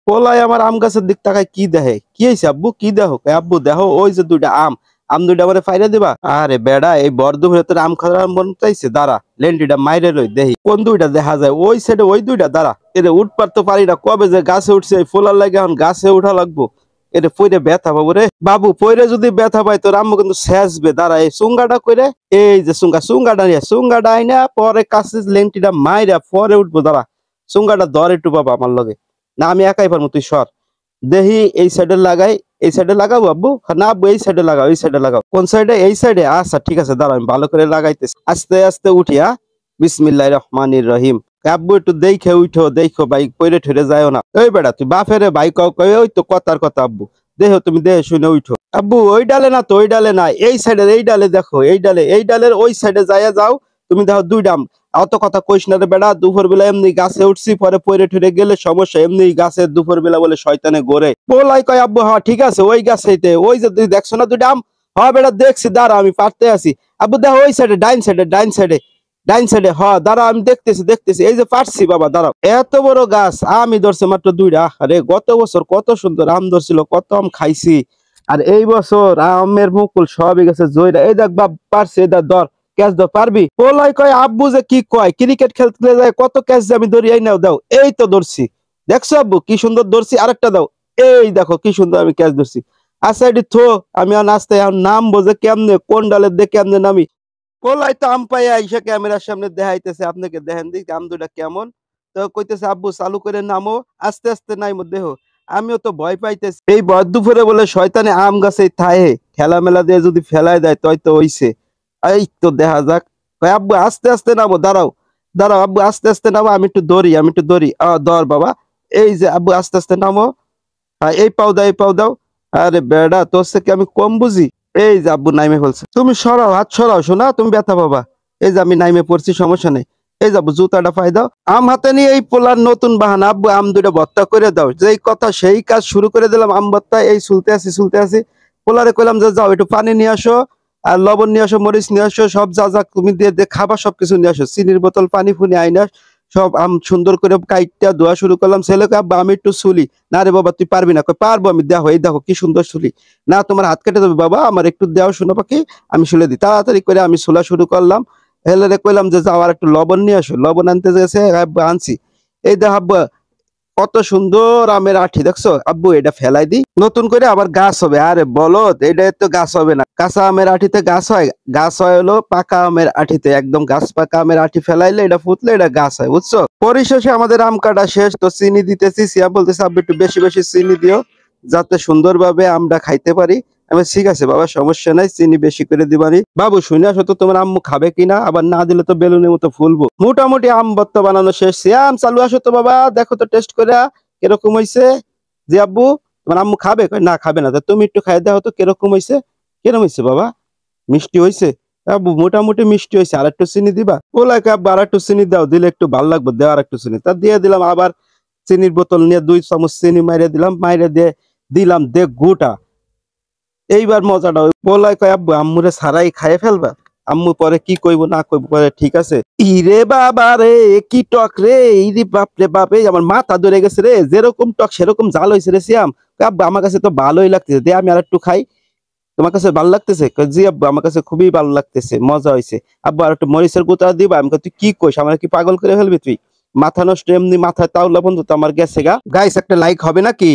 পোলাই আমার আম গাছের দিক তাকায় কি দেখে, কি হয়েছে আব্বু, কি দেখো? আব্বু দেখো ওই যে দুইটা আম, আম দুইটা আমার ফাইরে দিবা। আরে বেড়া, এই বর্ধমানে তোর আম খাওয়ার মন চাইছে, দাঁড়া লেন্ডিটা মাইরে লই দেখি কোন দুইটা দেখা যায়। ওই সাইডে ওই দুইটা, দাঁড়া এরে উঠপার তো পারি না, কবে যে গাছে উঠছে এই ফোলার লাগে এখন গাছে উঠা লাগবো। এটা পইরে ব্যথা পাবো রে বাবু, পইরে যদি ব্যথা পাই তোর আম্মু কিন্তু শেষবে। দাঁড়া এই চুঙ্গাটা কইরে, এই যে চুঙ্গাটা নিয়ে চুঙ্গাটা আইনা পরে কাছে লেংটিটা মাইরা পরে উঠবো। দাঁড়া চুঙ্গাটা ধর একটু বাবা আমার লগে, না আমি একাই পারবো, তুই সর দেহি এই সাইডে লাগাই। এই সাইডে লাগাবো আব্বু? না আব্বু এই সাইডে লাগাও, এই সাইডে লাগাও। কোন সাইডে? এই সাইডে। আচ্ছা ঠিক আছে, দাঁড়াও আমি ভালো করে লাগাইতেছি, আস্তে আস্তে উঠিয়া। বিসমিল্লাহির রহমানির রহিম। আব্বু একটু দেখে উঠো, দেখো বাইক পইরে ঠেরে যায়ও না। ওই বেটা তুই বাফেরে বাইক কয়, ওই তো কথার কথা আব্বু, দেখো তুমি দেখে শুনে উঠো। আব্বু ওই ডালে না তো, ওই ডালে না, এই সাইডের এই ডালে দেখো, এই ডালে, এই ডালের ওই সাইডে যাইয়া যাও। তুমি দেখো দুই ডাম। অত কথা কইস না রে বেড়া, দুপুর বেলা এমনি গাছে উঠছি, পরে পইরে ঠেরে গেলে সমস্যা। এমনি গাছের দুপুর বেলা বলে শয়তানে গোরে। বলাই কয় আব্বু হ্যাঁ ঠিক আছে, ওই গাছেইতে, ওই যে তুই দেখছো না দুইটা আম? হ্যাঁ বেটা দেখছি, দাঁড়া আমি পারতে আছি। আব্বু দেখো ওই সাইডে, ডাইন সাইডে, ডাইন সাইডে, ডাইন সাইডে। হ্যাঁ দাঁড়া আমি দেখতেছি, দেখতেছি, এই যে পারছি বাবা, দাঁড়াও। এত বড় গাছ, আমি ধরছে মাত্র দুইটা। আরে গত বছর কত সুন্দর আম ধরছিল, কত আম খাইছি। আর এই বছর আমের মুকুল সবই গেছে জয়রা। এই দেখ বাপ পারছি, এই দেখ ধর, ক্যাচ দাও, পারবি? পোলাই কয় আব্বু যে কি কয়, ক্রিকেট খেলতে যায় কত ক্যাচ যে আমি ধরি, এই নাও দাও। এই তো ধরছি, দেখছো আব্বু কি সুন্দর ধরছি, আরেকটা দাও। এই দেখো কি সুন্দর আমি ক্যাচ ধরছি। আচ্ছা এটি থো, আমি আর নাচতে নাম বোঝে কেমনে, কোন ডালের দিয়ে কেমনে নামি। পোলাই তো আম পাইয়া আইসা ক্যামেরার সামনে দেখাইতেছে, আপনাকে দেখেন দিক আম দুটা কেমন। তো কইতেছে আব্বু চালু করে নামো, আস্তে আস্তে নাইমো দেহ। আমিও তো ভয় পাইতেছি, এই ভর দুপুরে বলে শয়তানে আম গাছে থায়ে ঠেলা মেলা দিয়ে যদি ফেলাই দেয় তয় তো হইছে। এই তো দেখা যাক। কয় আব্বু আস্তে আস্তে নামো, দাঁড়াও দাঁড়াও আব্বু আস্তে আস্তে নামো, আমি একটু ধরি, আমি একটু ধরি। ধর বাবা, এই যে আব্বু আস্তে আস্তে নামো। এই পাও দাও, এই পাও দাও। আরে বেড়া তোর থেকে আমি কম বুঝি। এই যে আব্বু নাইমে ফেলছে, তুমি সরাও, হাত সরাও শোনা, তুমি ব্যথা পাবা। এই যে আমি নাইমে পড়ছি, সমস্যা নেই। এই যাবো জুতাটা পাই দাও। আম হাতে নিয়ে এই পোলার নতুন বাহানা, আব্বু আম দুইটা ভর্তা করে দাও। যেই কথা সেই কাজ শুরু করে দিলাম, আম ভর্তা। এই শুলতে আসি শুলতে আসি, পোলারে কইলাম যে যাও একটু পানি নিয়ে আসো, আর লবণ নিয়ে আসো, মরিচ নিয়ে আসো, সব যা যা তুমি দিয়ে দিয়ে খাবার সবকিছু নিয়ে আসো, চিনির বোতল, পানি ফুনি আইনা সব আম সুন্দর করে কাইটটা ধোয়া শুরু করলাম। ছেলেকে আব্বা আমি একটু শুলি। না রে বাবা তুই পারবি না। কই পারবো আমি, দেখো এই দেখো কি সুন্দর শুলি। না তোমার হাত কেটে দেবে বাবা, আমার একটু দেওয়া শুনো পাখি, আমি শুলে দিই। তাড়াতাড়ি করে আমি শুলা শুরু করলাম। হেলেরে কইলাম যে যাও আর একটু লবণ নিয়ে আসো, লবণ আনতে গেছে, আব্বা আনছি। এই দেখ আব্বা কত সুন্দর আমের আঠি, দেখছো আব্বু? এটা ফেলাই দি, নতুন করে আবার গাছ হবে। আরে বলত, এটা তো গাছ হবে না, কাঁচা আমের আঠিতে গাছ হয়? গাছ হয় হলো পাকা আমের আঠিতে, একদম গাছ পাকা আমের আঠি ফেলাইলে এটা ফুটলে এটা গাছ হয়, বুঝছো? পরিশেষে আমাদের আম কাটা শেষ, তো চিনি দিতেছি। সিয়া বলতেছে আব্বু একটু বেশি বেশি চিনি দিও, যাতে সুন্দরভাবে আমরা খাইতে পারি। আমি ঠিক আছে বাবা, সমস্যা নাই, চিনি বেশি করে দিবানি। বাবু শুনে আসো তো তোমার আম্মু খাবে কিনা, আবার না দিলে তো বেলুনের মতো ফুলবো। মোটামুটি আম ভর্তা বানানো শেষ। শ্যাম চালু আসো তো বাবা, দেখো তো টেস্ট করে কিরকম হয়েছে। জি আব্বু তোমার আম্মু খাবে? কই না খাবে না। তা তুমি একটু খাই দাও তো কিরকম হয়েছে। কিরকম হয়েছে বাবা? মিষ্টি হয়েছে? আব্বু মোটামুটি মিষ্টি হয়েছে, আর একটু চিনি দিবা? বলে আব্বু আর একটু চিনি দাও, দিলে একটু ভালো লাগবে, দেওয়ার একটু চিনি। তা দিয়ে দিলাম, আবার চিনির বোতল নিয়ে 2 চামচ চিনি মাইরে দিলাম, মাইরে দিয়ে দিলাম দে গোটা। এইবার মজাটা ওই পোলায় কয় আব্বু আম্মুরে ছাড়াই খাইয়ে ফেলবা? আম্মু পরে কি কইব না কইব, পরে ঠিক আছে। ইরে বাবা রে, কি টক রে, ইরে বাপ রে বাপ, এই আমার মাথা ধরে গেছে রে, যেরকম টক সেরকম জাল হয়েছে রে। সিয়াম কয় আব্বু আমার কাছে তো ভালোই লাগতেছে, দে আমি আর একটু খাই। তোমার কাছে ভালো লাগতেছে? কয় জি আব্বু আমার কাছে খুবই ভালো লাগতেছে, মজা হয়েছে। আব্বু আর একটু মরিচের গুঁতা দিবা? আমি কই তুই কি কইস, আমার কি পাগল করে ফেলবি তুই? মাথা নষ্ট, এমনি মাথায় তাওলা বন্ধু তো আমার গেছে গা। গাইস একটা লাইক হবে নাকি?